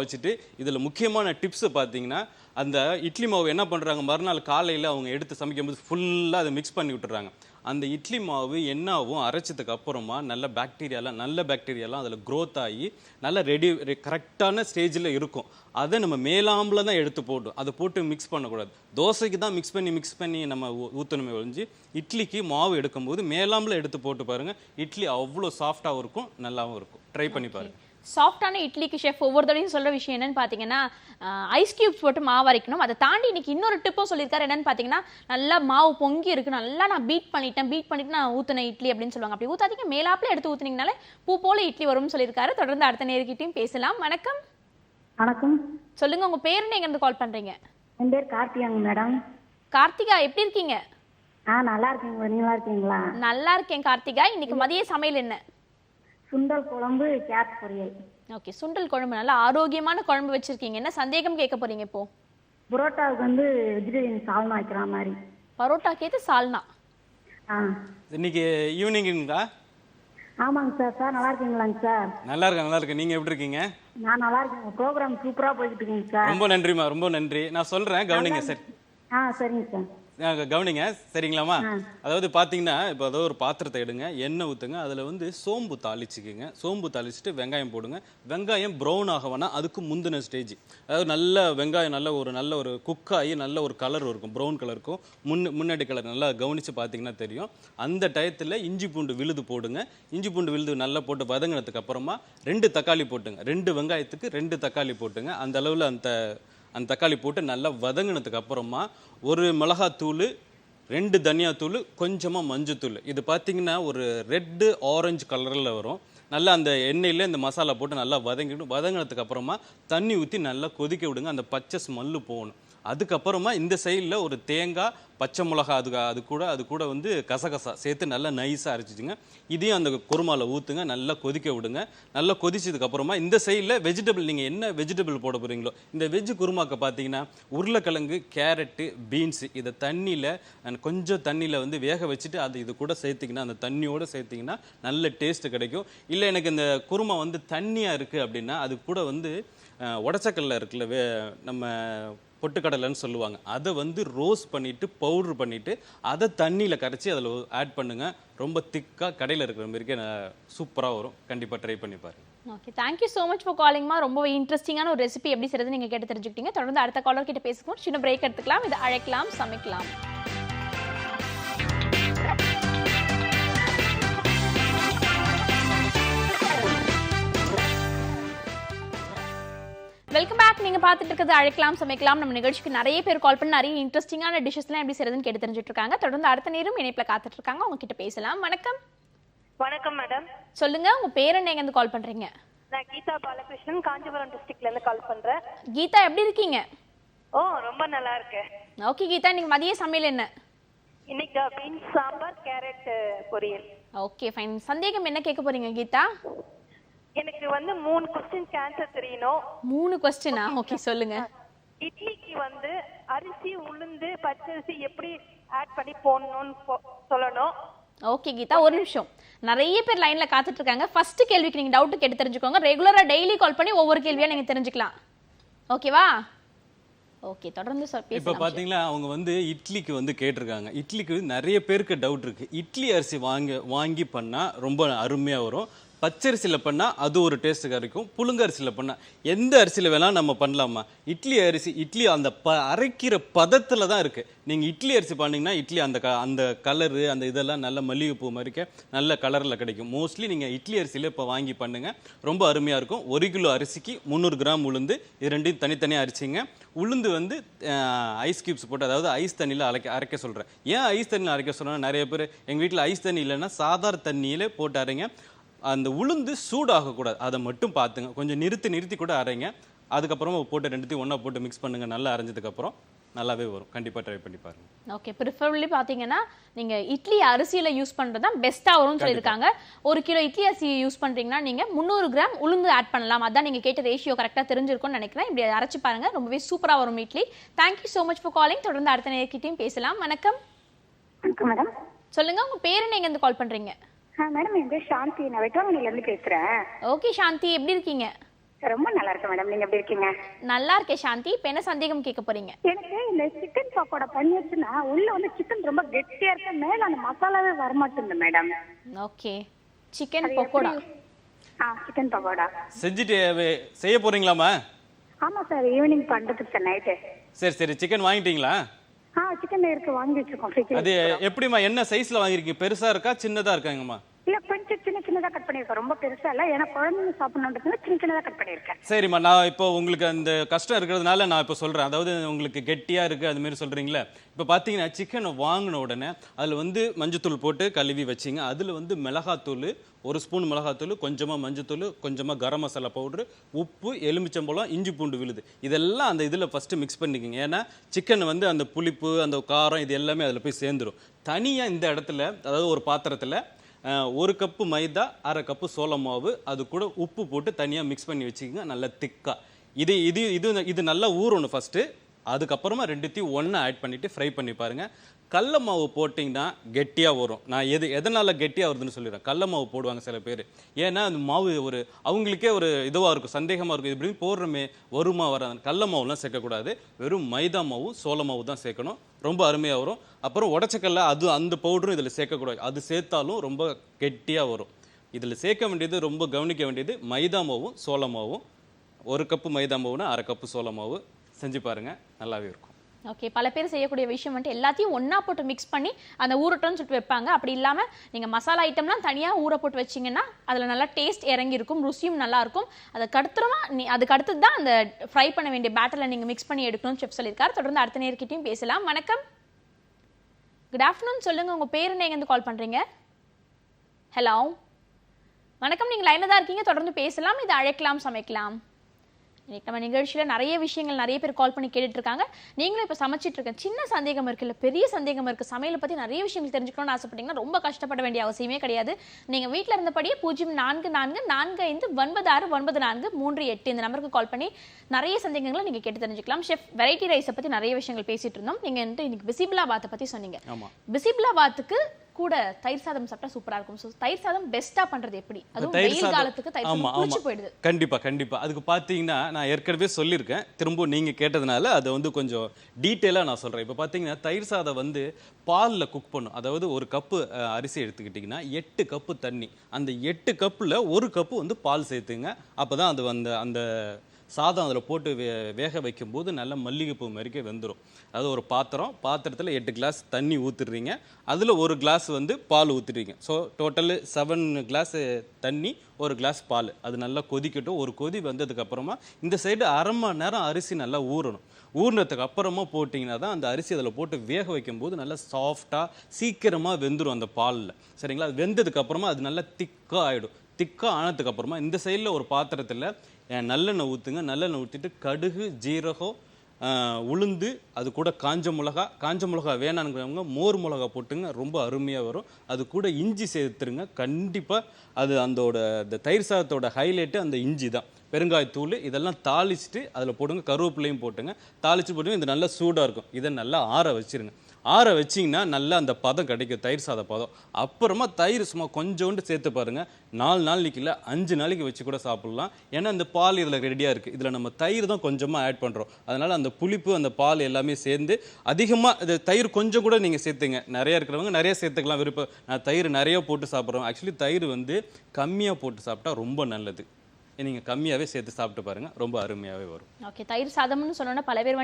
வச்சுட்டு இதில் முக்கியமான டிப்ஸு பார்த்தீங்கன்னா, அந்த இட்லி மாவு என்ன பண்ணுறாங்க, மறுநாள் காலையில் அவங்க எடுத்து சமைக்கும்போது ஃபுல்லாக அதை மிக்ஸ் பண்ணி விட்டுறாங்க. அந்த இட்லி மாவு என்னாகும், அரைச்சதுக்கு அப்புறமா நல்ல பாக்டீரியாலாம் அதில் க்ரோத் ஆகி நல்ல கரெக்டான ஸ்டேஜில் இருக்கும். அதை நம்ம மேலாம்பில் தான் எடுத்து போட்டோம். அதை போட்டு மிக்ஸ் பண்ணக்கூடாது. தோசைக்கு தான் மிக்ஸ் பண்ணி நம்ம ஊற்றணுமே ஒழிஞ்சு, இட்லிக்கு மாவு எடுக்கும்போது மேலாம்பில் எடுத்து போட்டு பாருங்கள். இட்லி அவ்வளோ சாஃப்டாகவும் இருக்கும், நல்லாவும் இருக்கும். ட்ரை பண்ணி பாருங்கள். சாஃப்டான இட்லிக்கு ஷெஃப் ஒவ்வொரு தடவையும் சொல்ற விஷயம் என்னன்னு பார்த்தீங்கன்னா, ஐஸ் கியூப்ஸ் போட்டு மாவு அரைக்கணும். அதை தாண்டி இன்னைக்கு இன்னொரு டிப்பும் சொல்லியிருக்காரு. என்னன்னு பார்த்தீங்கன்னா, நல்லா மாவு பொங்கி இருக்கு, நல்லா நான் பீட் பண்ணிட்டு நான் ஊற்றின இட்லி அப்படின்னு சொல்லுவாங்க. அப்படி ஊற்றாதீங்க, மேலாப்பில் எடுத்து ஊற்றுனீங்கனாலே பூ போல இட்லி வரும்னு சொல்லியிருக்காரு. தொடர்ந்து அடுத்த நேர்கிட்டையும் பேசலாம். வணக்கம். வணக்கம், சொல்லுங்க, உங்க பேர் என்ன, எங்கேருந்து கால் பண்றீங்க? என் பேர் கார்த்திகாங்க மேடம். கார்த்திகா, எப்படி இருக்கீங்க? நல்லா இருக்கீங்க, நீங்க நல்லா இருக்கீங்களா? நல்லா இருக்கேன் கார்த்திகா. இன்னைக்கு மதிய சமையல் என்ன? சுண்டல் குழம்பு கேரட் பொரியல். ஓகே, சுண்டல் குழம்பு நல்லா ஆரோக்கியமான குழம்பு வச்சிருக்கீங்க. என்ன சந்தேகம் கேட்க போறீங்க இப்போ? புரோட்டாவுக்கு வந்து வெஜிடேரியன் சால்னா வைக்கிற மாதிரி. பரோட்டாக்கு ஏற்ற சால்னா. ஆ இன்னைக்கு ஈவினிங்குங்களா? ஆமாங்க சார். சார் நல்லா இருக்கீங்களாங்க சார்? நல்லா இருக்கேன், நல்லா இருக்கேன். நீங்க எப்படி இருக்கீங்க? நான் நல்லா இருக்கேன். ப்ரோக்ராம் சூப்பரா போய்கிட்டு இருக்குங்க சார். ரொம்ப நன்றிம்மா, ரொம்ப நன்றி. நான் சொல்றேன், கவனிங்க. சரி, சரிங்க சார். கவனிங்க, சரிங்களாம்மா? அதாவது பார்த்தீங்கன்னா, இப்போ அதாவது ஒரு பாத்திரத்தை எடுங்க, எண்ணெய் ஊற்றுங்க, அதில் வந்து சோம்பு தாளிச்சுக்குங்க. சோம்பு தாளிச்சுட்டு வெங்காயம் போடுங்க. வெங்காயம் ப்ரௌன் ஆக வேணாம், அதுக்கு முந்தின ஸ்டேஜ். அதாவது நல்ல வெங்காயம் நல்ல ஒரு குக் ஆகி நல்ல ஒரு கலர் இருக்கும், ப்ரௌன் கலர் இருக்கும். முன்னாடி கலர் நல்லா கவனித்து பார்த்தீங்கன்னா தெரியும். அந்த டயத்தில் இஞ்சி பூண்டு விழுது போடுங்க. இஞ்சி பூண்டு விழுது நல்லா போட்டு வதங்கினதுக்கு அப்புறமா 2 தக்காளி போட்டுங்க. 2 வெங்காயத்துக்கு 2 தக்காளி போட்டுங்க. அந்த அளவில் அந்த தக்காளி போட்டு நல்லா வதங்கினதுக்கு அப்புறமா 1 மிளகாத்தூள், 2 தனியாத்தூள், கொஞ்சமாக மஞ்சத்தூள். இது பார்த்தீங்கன்னா ஒரு ரெட்டு ஆரஞ்சு கலரில் வரும். நல்லா அந்த எண்ணெயில் இந்த மசாலா போட்டு நல்லா வதங்கினதுக்கு அப்புறமா தண்ணி ஊற்றி நல்லா கொதிக்க விடுங்க. அந்த பச்சை ஸ்மெல்லு போகணும். அதுக்கப்புறமா இந்த சைடில் ஒரு தேங்காய், பச்சை மிளகா, அது கூட வந்து கசகசா சேர்த்து நல்லா நைஸாக அரைச்சிச்சுங்க. இதையும் அந்த குருமாவில் ஊற்றுங்க, நல்லா கொதிக்க விடுங்க. நல்லா கொதிச்சதுக்கப்புறமா இந்த சைடில் வெஜிடபிள், நீங்கள் என்ன வெஜிடபிள் போட போகிறீங்களோ, இந்த வெஜ்ஜு குருமாக்கு பார்த்தீங்கன்னா உருளைக்கிழங்கு, கேரட்டு, பீன்ஸு, இதை கொஞ்சம் தண்ணியில் வந்து வேக வச்சுட்டு இது கூட சேர்த்திங்கன்னா, அந்த தண்ணியோடு சேர்த்திங்கன்னா நல்ல டேஸ்ட்டு கிடைக்கும். இல்லை எனக்கு இந்த குருமா வந்து தண்ணியாக இருக்குது அப்படின்னா, அது கூட வந்து உடச்சக்கல்ல இருக்குல்ல, நம்ம பொட்டுக்கடலைன்னு சொல்லுவாங்க, அதை வந்து ரோஸ்ட் பண்ணிவிட்டு பவுட்ரு பண்ணிவிட்டு அதை தண்ணியில் கரைச்சி அதில் ஆட் பண்ணுங்கள். ரொம்ப திக்காக கடையில் இருக்கிற மாதிரிக்கே சூப்பராக வரும். கண்டிப்பாக ட்ரை பண்ணி பாருங்கள். Okay, thank you so much for காலிங்மா. ரொம்ப இன்ட்ரெஸ்டிங்கான ஒரு ரெசிபி எப்படி செய்யறது நீங்கள் கேட்டு தெரிஞ்சுக்கிட்டீங்க. தொடர்ந்து அடுத்த காலர் கிட்ட பேசிக்கணும். சின்ன பிரேக் எடுத்துக்கலாம். இதை அழைக்கலாம், சமைக்கலாம். Welcome back. நீங்க பார்த்துட்டு இருக்கிறது அழைக்கலாம் சமைக்கலாம். நம்ம நிகழ்ச்சிக்கு நிறைய பேர் கால் பண்ணி நிறைய இன்ட்ரெஸ்டிங்கான டிஷ்ஷஸ்லாம் எப்படி செய்யறதுன்னு கேட்டு தெரிஞ்சுட்டு இருக்காங்க. தொடர்ந்து அடுத்த நேரம் இணைப்புல காத்துட்டு இருக்காங்க. அவங்க கிட்ட பேசலாம். வணக்கம். வணக்கம் மேடம். சொல்லுங்க, உங்க பேர் என்ன, எங்க இருந்து கால் பண்றீங்க? நான் கீதா பாலகிருஷ்ணன், காஞ்சிபுரம் டிஸ்ட்ரிக்ட்ல இருந்து கால் பண்றேன். கீதா, எப்படி இருக்கீங்க? ஓ, ரொம்ப நல்லா இருக்கேன். ஓகே கீதா, நீங்க மதிய சமையல் என்ன? இன்னைக்கு பீன்ஸ் சாம்பார், கேரட் பொரியல். Okay fine. சந்தேகம் என்ன கேட்க போறீங்க கீதா? எனக்கு வந்து 3 क्वेश्चन ஆன்சர் தெரியணும். 3 क्वेश्चनா? ஓகே சொல்லுங்க. இட்லிக்கு வந்து அரிசி, உளுந்து, பச்சரிசி எப்படி ஆட் பண்ணி போடணும்னு சொல்லணும். ஓகே கீதா, ஒரு நிமிஷம். நிறைய பேர் லைன்ல காத்துட்டு இருக்காங்க. ஃபர்ஸ்ட் கேள்விக்கு நீங்க டவுட் கேட்டு தெரிஞ்சுக்கோங்க. ரெகுலரா டெய்லி கால் பண்ணி ஒவ்வொரு கேள்வியா நீங்க தெரிஞ்சுக்கலாம். ஓகேவா? ஓகே, தொடர்ந்து இப்போ பார்த்தீங்களா, அவங்க வந்து இட்லிக்கு வந்து கேட்டிருக்காங்க. இட்லிக்கு நிறைய பேருக்கு டவுட் இருக்கு. இட்லி அரிசி வாங்கி பண்ணால் ரொம்ப அருமையாக வரும். பச்சரிசியில் பண்ணால் அது ஒரு டேஸ்ட்டு கிடைக்கும். புழுங்க அரிசியில் பண்ணால் எந்த அரிசியில் வேணால் நம்ம பண்ணலாமா? இட்லி அந்த அரைக்கிற பதத்தில் தான் இருக்குது. நீங்கள் இட்லி அரிசி பண்ணிங்கன்னா இட்லி அந்த கலரு, அந்த இதெல்லாம் நல்ல மல்லிகைப்பூ மாதிரிக்க நல்ல கலரில் கிடைக்கும். மோஸ்ட்லி நீங்கள் இட்லி அரிசியில் இப்போ வாங்கி பண்ணுங்கள், ரொம்ப அருமையாக இருக்கும். 1 கிலோ அரிசிக்கு 300 கிராம் உளுந்து, இது ரெண்டையும் தனித்தனியாக அரிச்சிங்க. உளுந்து வந்து ஐஸ் கியூப்ஸ் போட்டு, அதாவது ஐஸ் தண்ணியில் அரைக்க சொல்கிறேன். ஏன் ஐஸ் தண்ணியில் அரைக்க சொல்கிறேன்னா, நிறைய பேர் எங்கள் வீட்டில் ஐஸ் தண்ணி இல்லைன்னா சாதாரண தண்ணியில் போட்டு அரைங்க. அந்த உளுந்து சூடாகக்கூடாது, அதை மட்டும் பார்த்துங்க. கொஞ்சம் நிறுத்தி கூட அரைங்க. அதுக்கப்புறமா போட்டு ரெண்டுத்தையும் ஒன்றா போட்டு மிக்ஸ் பண்ணுங்கள். நல்லா அரைஞ்சதுக்கப்புறம் நல்லாவே வரும். கண்டிப்பாக ட்ரை பண்ணி பாருங்க. ஓகே, ப்ரிஃபரபிளி பார்த்தீங்கன்னா நீங்கள் இட்லி அரிசியில் யூஸ் பண்ணுறது தான் பெஸ்ட்டாக வரும்னு சொல்லியிருக்காங்க. 1 கிலோ இட்லி அரிசி யூஸ் பண்ணுறீங்கன்னா நீங்கள் 300 கிராம் உளுந்து ஆட் பண்ணலாம். அதான் நீங்கள் கேட்ட ரேஷியோ கரெக்டாக தெரிஞ்சிருக்கும்னு நினைக்கிறேன். இப்படி அரைச்சி பாருங்கள், ரொம்பவே சூப்பராக வரும் idli. Thank you so much for calling. தொடர்ந்து அடுத்த நேரக்கிட்டையும் பேசலாம். வணக்கம். வணக்கம் மேடம். சொல்லுங்கள், உங்கள் பேர் என்ன, எங்கேருந்து கால் பண்ணுறீங்க? மேடம், என் பேர் சாந்தி, நான் வெட்டவாங்கனிலேருந்து பேசுகிறேன். ஓகே சாந்தி, எப்படி இருக்கீங்க? ரொம்ப நல்லா இருக்கேன் மேடம். நீங்க எப்படி இருக்கீங்க? நல்லா இருக்கேன் சாந்தி. இப்போ என்ன சந்தேகம் கேட்க போறீங்க? எனக்கு இந்த சிக்கன் பக்கோடா பண்ணி வச்சுன்னா உள்ள வந்து சிக்கன் ரொம்ப கெட்டியா இருக்கு, மேல அந்த மசாலாவே வரமாட்டேங்குது madam. Okay, chicken pakoda. Chicken pakoda செஞ்சுட்டு செய்ய போறீங்களாமா? ஆமா சார், ஈவினிங் பண்றதுக்கு சார், நைட்டு. சரி, சிக்கன் வாங்கிட்டீங்களா? சிக்கன் இருக்கு, வாங்கி வச்சிருக்கோம். அது எப்படிமா, என்ன சைஸ்ல வாங்கிருக்கீங்க? பெருசா இருக்கா, சின்னதா இருக்காங்கம்மா? இல்ல, கொஞ்சம் சின்னதா கட் பண்ணிருக்கேன், ரொம்ப பெருசா இல்ல. ஏன்னா குழந்தைங்க சாப்பிடணுன்றதுனால சின்னதா கட் பண்ணிருக்கேன். சரிம்மா, நான் இப்போ உங்களுக்கு அந்த கஷ்டம் இருக்கிறதுனால நான் இப்போ சொல்றேன். அதாவது உங்களுக்கு கெட்டியா இருக்கு அது மாதிரி சொல்றீங்களே. இப்போ பார்த்தீங்கன்னா சிக்கனை வாங்கின உடனே அதில் வந்து மஞ்சத்தூள் போட்டு கழுவி வச்சிங்க. அதில் வந்து மிளகாத்தூள், 1 ஸ்பூன் மிளகாத்தூள், கொஞ்சமாக மஞ்சத்தூள், கொஞ்சமாக கரம் மசாலா பவுட்ரு, உப்பு, எலுமிச்சம்பழம், இஞ்சி பூண்டு விழுது, இதெல்லாம் அந்த இதில் ஃபஸ்ட்டு மிக்ஸ் பண்ணிக்கோங்க. ஏன்னா சிக்கன் வந்து அந்த புளிப்பு, அந்த காரம், இது எல்லாமே அதில் போய் சேர்ந்துடும். தனியாக இந்த இடத்துல, அதாவது ஒரு பாத்திரத்தில் 1 கப்பு மைதா, 1/2 கப்பு சோள மாவு, அது கூட உப்பு போட்டு தனியாக மிக்ஸ் பண்ணி வச்சுக்கோங்க, நல்லா திக்காக. இது நல்லா ஊறணும் ஃபஸ்ட்டு. அதுக்கப்புறமா ரெண்டுத்தையும் ஒன்றா ஆட் பண்ணிவிட்டு ஃப்ரை பண்ணி பாருங்கள். கடல மாவு போட்டிங்கன்னா கெட்டியாக வரும். நான் எதனால் கெட்டியாக வருதுன்னு சொல்லிடுறேன். கடல மாவு போடுவாங்க சில பேர். ஏன்னா அந்த மாவு அவங்களுக்கே ஒரு இதுவாக இருக்கும், சந்தேகமாக இருக்கும், இப்படி போடுறோமே வருமா வராது. கடல மாவுலாம் சேர்க்கக்கூடாது. வெறும் மைதா மாவும் சோள மாவு தான் சேர்க்கணும். ரொம்ப அருமையாக வரும். அப்புறம் உடச்சக்கல்ல அந்த பவுடரும் இதில் சேர்க்கக்கூடாது. அது சேர்த்தாலும் ரொம்ப கெட்டியாக வரும். இதில் சேர்க்க வேண்டியது, ரொம்ப கவனிக்க வேண்டியது, மைதா மாவும் சோள மாவும். 1 கப்பு மைதா மாவுனா 1/2 கப்பு சோள மாவு. செஞ்சு பாருங்கள், நல்லாவே இருக்கும். ஓகே, பல பேர் செய்யக்கூடிய விஷயம் வந்துட்டு எல்லாத்தையும் ஒன்றா போட்டு மிக்ஸ் பண்ணி அந்த ஊறட்டோன்னு சொல்லிட்டு வைப்பாங்க. அப்படி இல்லாமல் நீங்கள் மசாலா ஐட்டம்லாம் தனியாக ஊற போட்டு வச்சிங்கன்னா அதில் நல்லா டேஸ்ட் இறங்கியிருக்கும், ருசியும் நல்லாயிருக்கும். அதுக்கு அடுத்தது தான் அந்த ஃப்ரை பண்ண வேண்டிய பேட்டரில் நீங்கள் மிக்ஸ் பண்ணி எடுக்கணும்னு செஃப் சொல்லியிருக்காரு. தொடர்ந்து அடுத்த நேர்கிட்டையும் பேசலாம். வணக்கம், குட் ஆஃப்டர்நூன். சொல்லுங்கள், உங்கள் பேர் என்ன, எங்கேருந்து கால் பண்ணுறீங்க? ஹலோ, வணக்கம், நீங்கள் லைனில் தான் இருக்கீங்க, தொடர்ந்து பேசலாம். இது அழைக்கலாம் சமைக்கலாம். நம்ம நிகழ்ச்சியில் நிறைய விஷயங்கள் நிறைய பேர் கால் பண்ணி கேட்டுட்டு இருக்காங்க. நீங்களும் இப்போ சமைச்சிட்டு இருக்க சின்ன சந்தேகம் இருக்கு, இல்லை பெரிய சந்தேகம் இருக்கு, சமையலை பற்றி நிறைய விஷயங்கள் தெரிஞ்சுக்கணும்னு ஆசைப்பட்டீங்கன்னா ரொம்ப கஷ்டப்பட வேண்டிய அவசியமே கிடையாது. நீங்கள் வீட்டில் இருந்தபடியே 044445969438 இந்த நம்பருக்கு கால் பண்ணி நிறைய சந்தேகங்களை நீங்கள் கேட்டு தெரிஞ்சுக்கலாம். ஷெஃப், வெரைட்டி ரைஸை பற்றி நிறைய விஷயங்கள் பேசிட்டு இருந்தோம். நீங்கள் இன்னைக்கு பிசிபிளாபாத்தை பற்றி சொன்னீங்க. பிசிபிளாபாத்துக்கு கூட தயிர் சாதம் சாப்பிட்டா சூப்பரா இருக்கும். சோ தயிர் சாதம் பெஸ்டா பண்றது எப்படி? அதுவும் வெயில் காலத்துக்கு தயிர் சாதம் குளிச்சு போயிடுது. கண்டிப்பா அதுக்கு பாத்தீங்கன்னா நான் ஏற்கனவே சொல்லியிருக்கேன், திரும்ப நீங்க கேட்டதுனால அதை கொஞ்சம் டீட்டெயிலா நான் சொல்றேன். இப்போ பாத்தீங்கன்னா தயிர் சாதம் பால்ல குக் பண்ணும். அதாவது 1 கப்பு அரிசி எடுத்துக்கிட்டிங்கன்னா 8 கப்பு தண்ணி, அந்த 8 கப்புல 1 கப்பு பால் சேர்த்துங்க. அப்பதான் அது அந்த சாதம் அதில் போட்டு வேக வைக்கும்போது நல்ல மல்லிகைப்பூ மாதிரிக்கே வெந்துடும். அதாவது ஒரு பாத்திரத்தில் 8 கிளாஸ் தண்ணி ஊற்றுறீங்க, அதில் 1 கிளாஸ் பால் ஊற்றுறீங்க. ஸோ டோட்டலு 7 கிளாஸ் தண்ணி, 1 கிளாஸ் பால். அது நல்லா கொதிக்கட்டும். ஒரு கொதி வந்ததுக்கப்புறமா இந்த சைடு 1/2 மணி நேரம் அரிசி நல்லா ஊறணும். ஊறினதுக்கு அப்புறமா போட்டிங்கன்னா தான் அந்த அரிசி அதில் போட்டு வேக வைக்கும்போது நல்லா சாஃப்டாக சீக்கிரமாக வெந்துடும் அந்த பாலில். சரிங்களா? அது வெந்ததுக்கப்புறமா அது நல்லா திக்காக ஆகிடும். திக்காக ஆனதுக்கப்புறமா இந்த சைடில் ஒரு பாத்திரத்தில் நல்லெண்ணெய் ஊற்றுங்க. நல்லெண்ணெய் ஊற்றிட்டு கடுகு, ஜீரகம், உளுந்து, அது கூட காஞ்ச மிளகா வேணாங்கிறவங்க மோர் மிளகா போட்டுங்க, ரொம்ப அருமையாக வரும். அது கூட இஞ்சி சேர்த்துருங்க. கண்டிப்பாக அது அந்த தயிர் சாதத்தோட ஹைலைட்டு அந்த இஞ்சி தான். பெருங்காயத்தூள் இதெல்லாம் தாளிச்சுட்டு அதில் போடுங்க. கருவேப்பிலையும் போட்டுங்க. தாளித்து போட்டுங்க. இது நல்லா சூடாக இருக்கும். இதை நல்லா ஆற வச்சுருங்க. ஆற வச்சிங்கன்னா நல்லா அந்த பதம் கிடைக்கும், தயிர் சாத பதம். அப்புறமா தயிர் சும்மா கொஞ்சோண்டு சேர்த்து பாருங்கள். 4 நாளைக்கு இல்லை 5 நாளைக்கு வச்சு கூட சாப்பிட்லாம். ஏன்னா அந்த பால் இதில் ரெடியாக இருக்குது. இதில் நம்ம தயிர் தான் கொஞ்சமாக ஆட் பண்ணுறோம். அதனால் அந்த புளிப்பு, அந்த பால் எல்லாமே சேர்ந்து அதிகமாக இது தயிர் கொஞ்சம் கூட நீங்கள் சேர்த்துங்க. நிறையா இருக்கிறவங்க நிறைய சேர்த்துக்கலாம். விருப்பம் நான் தயிர் நிறைய போட்டு சாப்பிட்றோம். ஆக்சுவலி தயிர் கம்மியாக போட்டு சாப்பிட்டா ரொம்ப நல்லது. நீங்கள் கம்மியாகவே சேர்த்து சாப்பிட்டு பாருங்கள், ரொம்ப அருமையாகவே வரும். ஓகே, தயிர் சாதம்னு சொன்னோன்னா பல பேர்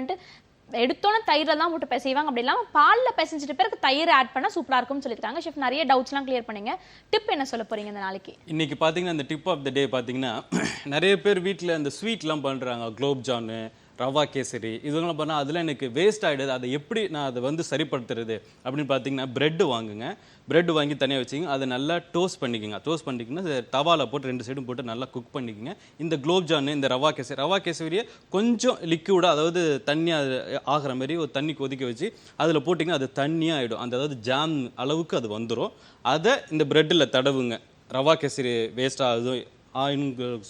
எடுத்தோன்னே தயிரில் தான் போட்டு பிசைவாங்க. அப்படி இல்லாமல் பாலில் பிசைஞ்சிட்டு பிறகு தயிர் ஆட் பண்ணால் சூப்பராக இருக்கும்னு சொல்லியிருக்காங்க. ஷெஃப், நிறைய டவுட்ஸ்லாம் கிளியர் பண்ணீங்க. டிப் என்ன சொல்ல போகிறீங்க இந்த நாளைக்கு? இன்றைக்கி பார்த்தீங்கன்னா இந்த டிப் ஆஃப் த டே பார்த்தீங்கன்னா, நிறைய பேர் வீட்டில் அந்த ஸ்வீட்லாம் பண்ணுறாங்க. குலோப் ஜானு, ரவா கேசரி இதெல்லாம் பண்ணால் அதில் எனக்கு வேஸ்ட் ஆகிடுது. அதை எப்படி நான் அதை சரிப்படுத்துறது அப்படின்னு பார்த்தீங்கன்னா, ப்ரெட்டு வாங்குங்க. ப்ரெட் வாங்கி தனியாக வச்சுங்க. அதை நல்லா டோஸ்ட் பண்ணிக்கோங்க. டோஸ்ட் பண்ணிக்கிங்கன்னா தவாவில் போட்டு 2 சைடும் போட்டு நல்லா குக் பண்ணிக்கோங்க. இந்த குலோப் ஜானு, இந்த ரவா கேசரியை கொஞ்சம் லிக்விடாக, அதாவது தண்ணியாக ஆகிற மாதிரி ஒரு தண்ணி கொதிக்க வச்சு அதில் போட்டிங்கன்னா அது தண்ணியாக ஆகிடும். அதாவது ஜாம் அளவுக்கு அது வந்துடும். அதை இந்த ப்ரெட்டில் தடவுங்க. ரவா கேசரி வேஸ்ட்டாக அது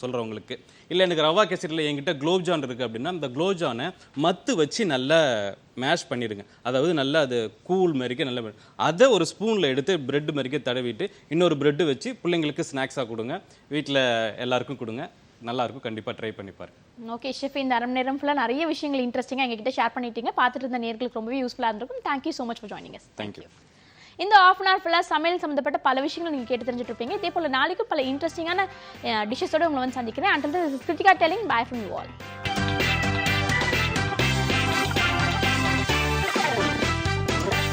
சொல்கிறவங்களுக்கு, இல்லை எனக்கு ரவா கேசரியில் என்கிட்ட குலோப் ஜான் இருக்குது அப்படின்னா, அந்த குலோப் ஜானை மத்து வச்சு நல்லா மேஷ் பண்ணிடுங்க. அதாவது நல்லா அது கூழ் மாதிரிக்கே நல்லா அதை ஒரு ஸ்பூனில் எடுத்து ப்ரெட் மாதிரிக்கே தடவிட்டு இன்னொரு ப்ரெட்டு வச்சு பிள்ளைங்களுக்கு ஸ்நாக்ஸாக கொடுங்க. வீட்டில் எல்லாருக்கும் கொடுங்க. நல்லாயிருக்கும். கண்டிப்பாக ட்ரை பண்ணி பாருங்க. ஓகே ஷெஃப், இந்த 1/2 மணி நேரம் ஃபுல்லாக நிறைய விஷயங்கள் இன்ட்ரெஸ்டிங்காக எங்ககிட்ட ஷேர் பண்ணிட்டீங்க. பார்த்துட்டு இருந்த நேர்களுக்கு ரொம்பவே யூஸ்ஃபுல்லாக இருந்திருக்கும். Thank you so much for joining us. Thank you. இந்த ½ மணி நேரம் ஃபுல்லாக சமையல் சம்மந்தப்பட்ட பல விஷயங்கள் நீங்கள் கேட்டு தெரிஞ்சுட்டு இருப்பீங்க. இதே போல் நாளைக்கும் பல இன்ட்ரெஸ்டிங்கான டிஷ்ஷஸோடு உங்களை சந்திக்கிறேன். Until this is Krithika telling bye from you all.